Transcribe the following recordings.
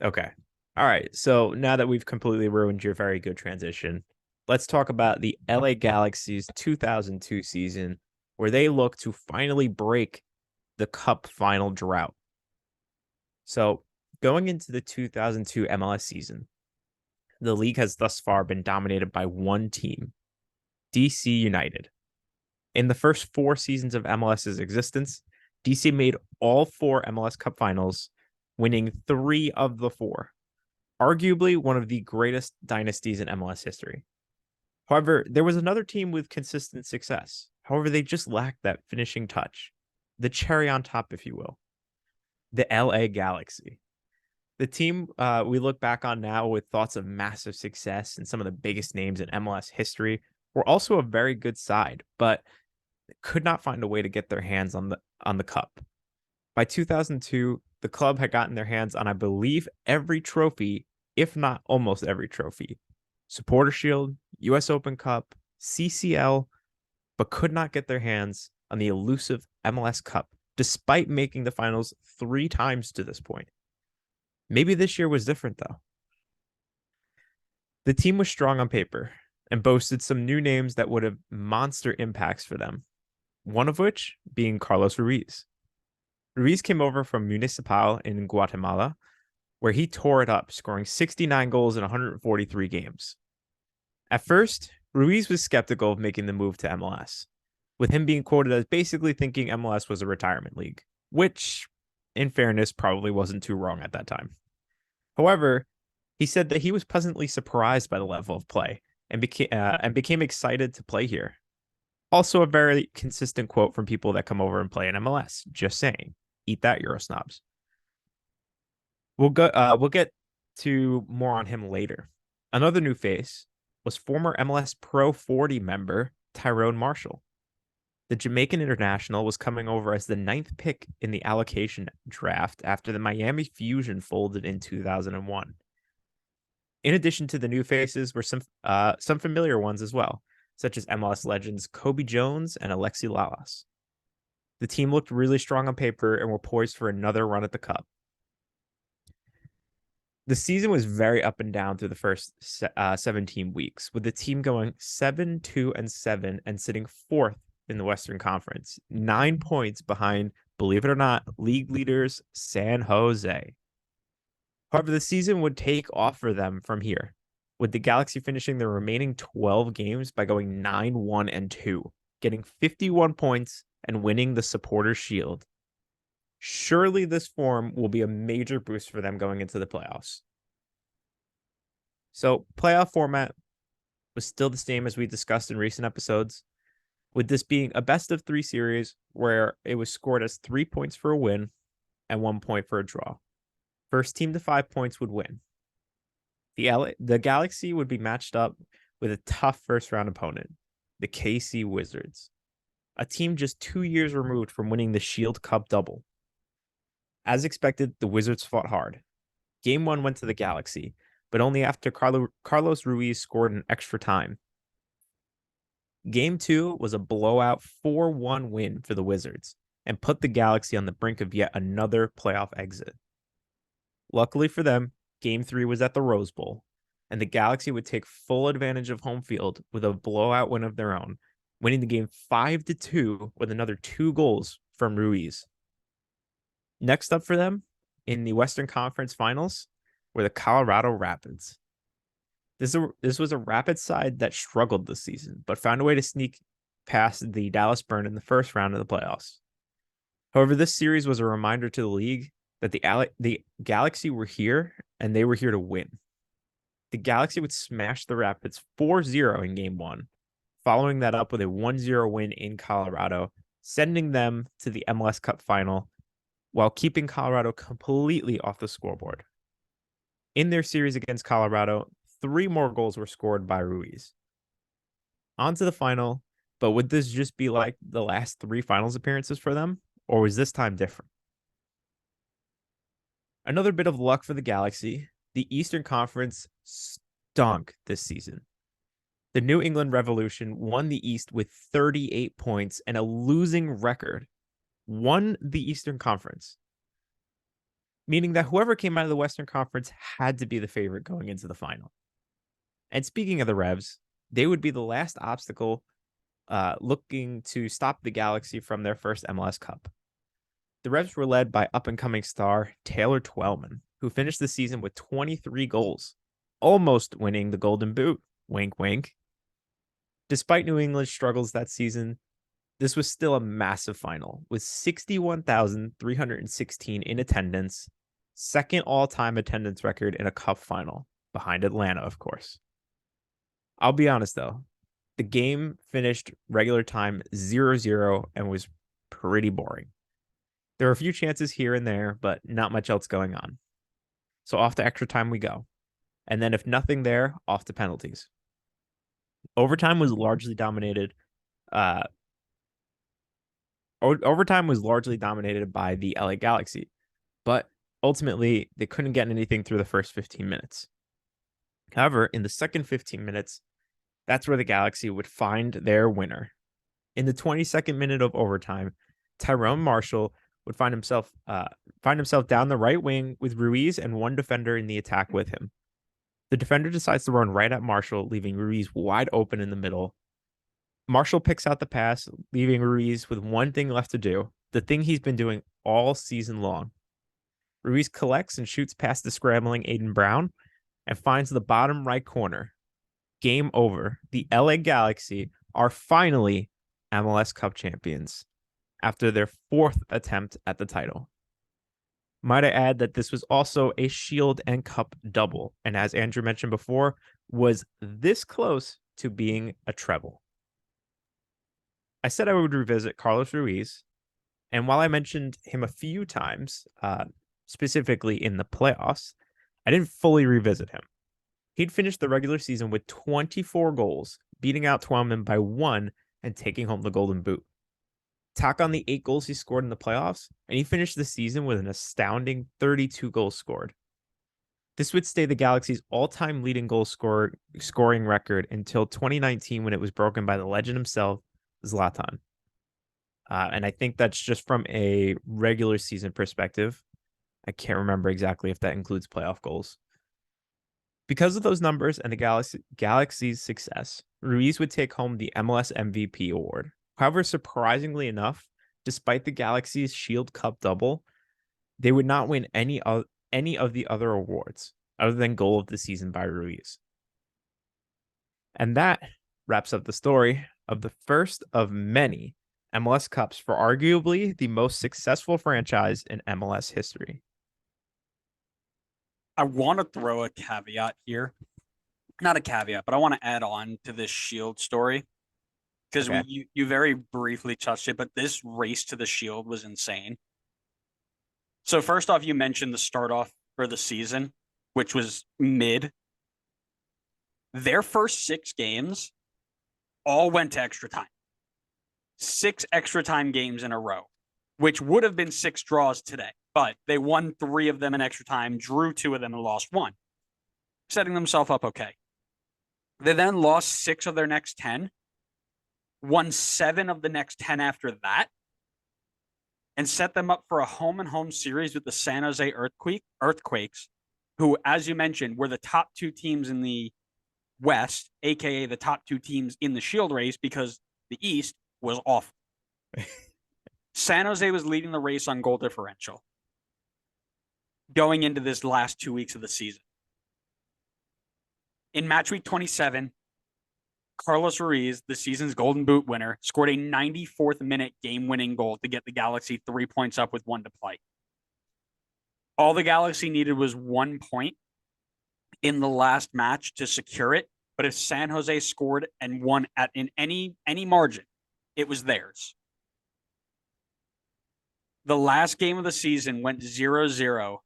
Okay. All right. So now that we've completely ruined your very good transition, let's talk about the LA Galaxy's 2002 season, where they look to finally break the Cup final drought. So, going into the 2002 MLS season, the league has thus far been dominated by one team, DC United. In the first 4 seasons of MLS's existence, DC made all 4 MLS Cup finals, winning 3 of the 4, arguably one of the greatest dynasties in MLS history. However, there was another team with consistent success. However, they just lacked that finishing touch, the cherry on top, if you will, the LA Galaxy. The team we look back on now with thoughts of massive success and some of the biggest names in MLS history were also a very good side, but could not find a way to get their hands on the cup. By 2002, the club had gotten their hands on, I believe, every trophy, if not almost every trophy. Supporter Shield, US Open Cup, CCL, but could not get their hands on the elusive MLS Cup, despite making the finals 3 times to this point. Maybe this year was different, though. The team was strong on paper and boasted some new names that would have monster impacts for them, one of which being Carlos Ruiz. Ruiz came over from Municipal in Guatemala, where he tore it up, scoring 69 goals in 143 games. At first, Ruiz was skeptical of making the move to MLS, with him being quoted as basically thinking MLS was a retirement league, which, in fairness, probably wasn't too wrong at that time. However, he said that he was pleasantly surprised by the level of play and became excited to play here. Also, a very consistent quote from people that come over and play in MLS. Just saying, eat that, Euro snobs. We'll get to more on him later. Another new face was former MLS Pro 40 member Tyrone Marshall. The Jamaican international was coming over as the 9th pick in the allocation draft after the Miami Fusion folded in 2001. In addition to the new faces were some familiar ones as well, such as MLS legends Kobe Jones and Alexi Lalas. The team looked really strong on paper and were poised for another run at the Cup. The season was very up and down through the first 17 weeks, with the team going 7-2-7 and sitting 4th in the Western Conference, 9 points behind, believe it or not, league leaders San Jose. However, the season would take off for them from here, with the Galaxy finishing the remaining 12 games by going 9-1-2, getting 51 points and winning the Supporters' Shield. Surely this form will be a major boost for them going into the playoffs. So, playoff format was still the same as we discussed in recent episodes, with this being a best-of-3 series where it was scored as 3 points for a win and 1 point for a draw. First team to 5 points would win. The Galaxy would be matched up with a tough first-round opponent, the KC Wizards, a team just 2 years removed from winning the Shield Cup double. As expected, the Wizards fought hard. Game 1 went to the Galaxy, but only after Carlos Ruiz scored in extra time. Game 2 was a blowout 4-1 win for the Wizards and put the Galaxy on the brink of yet another playoff exit. Luckily for them, Game 3 was at the Rose Bowl, and the Galaxy would take full advantage of home field with a blowout win of their own, winning the game 5-2 with another 2 goals from Ruiz. Next up for them in the Western Conference Finals were the Colorado Rapids. This was a Rapids side that struggled this season, but found a way to sneak past the Dallas Burn in the first round of the playoffs. However, this series was a reminder to the league that the Galaxy were here, and they were here to win. The Galaxy would smash the Rapids 4-0 in Game 1, following that up with a 1-0 win in Colorado, sending them to the MLS Cup final while keeping Colorado completely off the scoreboard. In their series against Colorado, 3 more goals were scored by Ruiz. On to the final, but would this just be like the last 3 finals appearances for them, or was this time different? Another bit of luck for the Galaxy, the Eastern Conference stunk this season. The New England Revolution won the East with 38 points and a losing record, won the Eastern Conference. meaning that whoever came out of the Western Conference had to be the favorite going into the final. And speaking of the Revs, they would be the last obstacle looking to stop the Galaxy from their first MLS Cup. The Revs were led by up-and-coming star Taylor Twellman, who finished the season with 23 goals, almost winning the Golden Boot. Wink, wink. Despite New England's struggles that season, this was still a massive final, with 61,316 in attendance, second all-time attendance record in a cup final, behind Atlanta, of course. I'll be honest, though. The game finished regular time 0-0 and was pretty boring. There were a few chances here and there, but not much else going on. So off to extra time we go. And then if nothing there, off to penalties. Overtime was largely dominated by the LA Galaxy, but ultimately they couldn't get anything through the first 15 minutes. However, in the second 15 minutes, that's where the Galaxy would find their winner. In the 22nd minute of overtime, Tyrone Marshall would find himself down the right wing with Ruiz and one defender in the attack with him. The defender decides to run right at Marshall, leaving Ruiz wide open in the middle. Marshall picks out the pass, leaving Ruiz with one thing left to do, the thing he's been doing all season long. Ruiz collects and shoots past the scrambling Aiden Brown and finds the bottom right corner. Game over. The LA Galaxy are finally MLS Cup champions after their fourth attempt at the title. Might I add that this was also a Shield and Cup double, and as Andrew mentioned before, was this close to being a treble. I said I would revisit Carlos Ruiz, and while I mentioned him a few times, specifically in the playoffs, I didn't fully revisit him. He'd finished the regular season with 24 goals, beating out Twellman by 1 and taking home the Golden Boot. Tack on the 8 goals he scored in the playoffs, and he finished the season with an astounding 32 goals scored. This would stay the Galaxy's all-time leading goal scoring record until 2019 when it was broken by the legend himself, Zlatan. And I think that's just from a regular season perspective. I can't remember exactly if that includes playoff goals. Because of those numbers and the Galaxy's success, Ruiz would take home the MLS MVP award. However, surprisingly enough, despite the Galaxy's Shield Cup double, they would not win any of the other awards other than goal of the season by Ruiz. And that wraps up the story of the first of many MLS Cups for arguably the most successful franchise in MLS history. I want to throw a caveat here. Not a caveat, but I want to add on to this Shield story. Because you very briefly touched it, but this race to the Shield was insane. So first off, you mentioned the start off for the season, which was mid. Their first 6 games all went to extra time. 6 extra time games in a row, which would have been 6 draws today. But they won 3 of them in extra time, drew 2 of them, and lost 1, setting themselves up okay. They then lost 6 of their next 10, won 7 of the next 10 after that, and set them up for a home-and-home series with the San Jose Earthquakes, who, as you mentioned, were the top 2 teams in the West, a.k.a. the top 2 teams in the Shield race, because the East was awful. San Jose was leading the race on goal differential going into this last 2 weeks of the season. In match week 27, Carlos Ruiz, the season's Golden Boot winner, scored a 94th minute game-winning goal to get the Galaxy 3 points up with 1 to play. All the Galaxy needed was 1 point in the last match to secure it, but if San Jose scored and won in any margin, it was theirs. The last game of the season went 0-0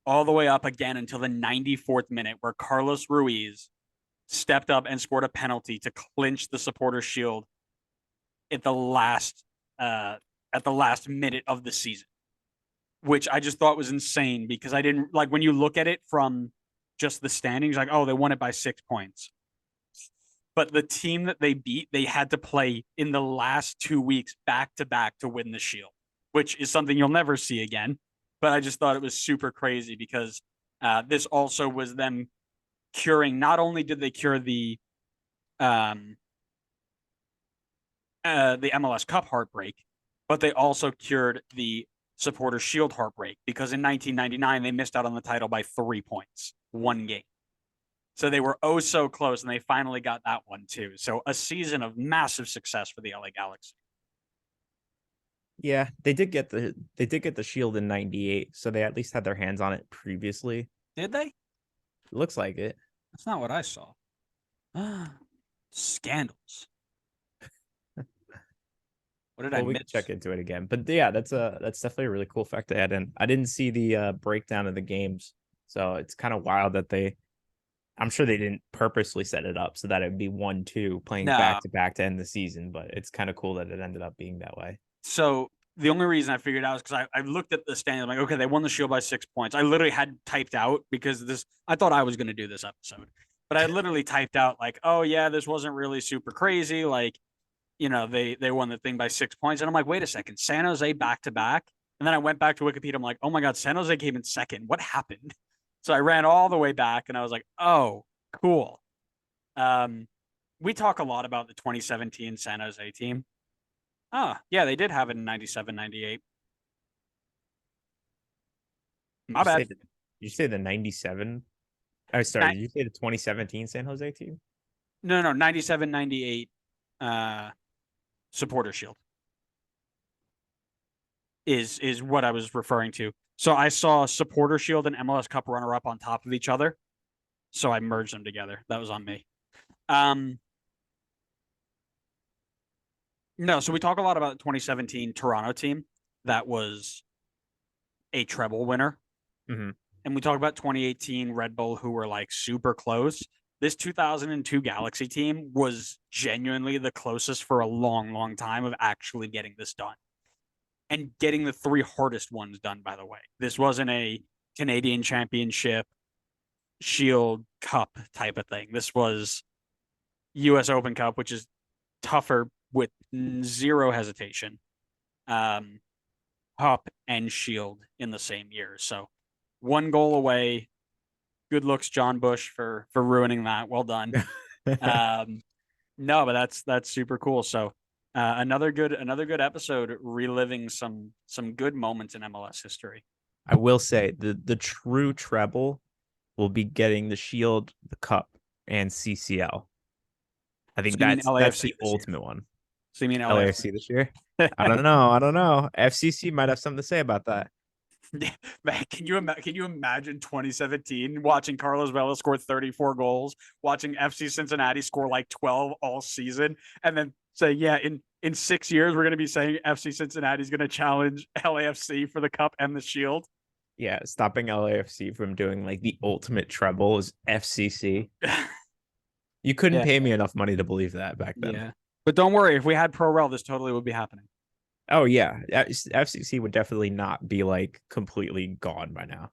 all the way up again until the 94th minute, where Carlos Ruiz stepped up and scored a penalty to clinch the Supporters' Shield at the last minute of the season, which I just thought was insane, because I didn't like, when you look at it from just the standings, like, oh, they won it by 6 points. But the team that they beat, they had to play in the last 2 weeks back to back to win the Shield, which is something you'll never see again. but I just thought it was super crazy because this also was them curing. Not only did they cure um, the MLS Cup heartbreak, but they also cured the Supporter Shield heartbreak because in 1999 they missed out on the title by 3 points, one game. So they were oh so close, and they finally got that one too. So a season of massive success for the LA Galaxy. Yeah, they did get the Shield in '98, so they at least had their hands on it previously. Did they? Looks like it. That's not what I saw. Scandals. What did I Well, we can miss? check into it again. But yeah, that's definitely a really cool fact to add in. I didn't see the breakdown of the games, so it's kind of wild that I'm sure they didn't purposely set it up so that it would be 1-2 playing No. back to back to end the season, but it's kind of cool that it ended up being that way. So the only reason I figured out is because I looked at the standings. I'm like, okay, they won the Shield by 6 points. I literally had typed out because I thought I was going to do this episode, but I literally typed out like, oh yeah, this wasn't really super crazy. Like, they won the thing by 6 points, and I'm like, wait a second, San Jose back to back, and then I went back to Wikipedia. I'm like, oh my god, San Jose came in second. What happened? So I ran all the way back, and I was like, oh, cool. We talk a lot about the 2017 San Jose team. Oh, yeah, they did have it in 97, 98. My You say bad. the you say the 97. Oh, sorry, did you say the 2017 San Jose team? No, 97, 98 Supporter Shield is what I was referring to. So I saw Supporter Shield and MLS Cup runner up on top of each other. So I merged them together. That was on me. No, so we talk a lot about the 2017 Toronto team that was a treble winner. Mm-hmm. And we talk about 2018 Red Bull, who were like super close. This 2002 Galaxy team was genuinely the closest for a long, long time of actually getting this done and getting the three hardest ones done, by the way. This wasn't a Canadian Championship, Shield, Cup type of thing. This was US Open Cup, which is tougher with zero hesitation. Cup and Shield in the same year. So one goal away. Good looks, John Bush, for ruining that. Well done. No, but that's super cool. So another good episode reliving some good moments in MLS history. I will say the true treble will be getting the Shield, the Cup, and CCL. I So think you mean that's LAFC the this year? ultimate one. So you mean LAFC? LAFC this year? I don't know. I don't know. FCC might have something to say about that. Man, can you imagine 2017 watching Carlos Vela score 34 goals, watching FC Cincinnati score like 12 all season, and then say, yeah, in 6 years we're going to be saying FC Cincinnati is going to challenge LAFC for the cup and the shield. Yeah, stopping LAFC from doing like the ultimate treble is FCC. You couldn't Yeah, pay me enough money to believe that back then. yeah. But don't worry, if we had Pro Rel, this totally would be happening. Oh yeah, FCC would definitely not be like completely gone by now.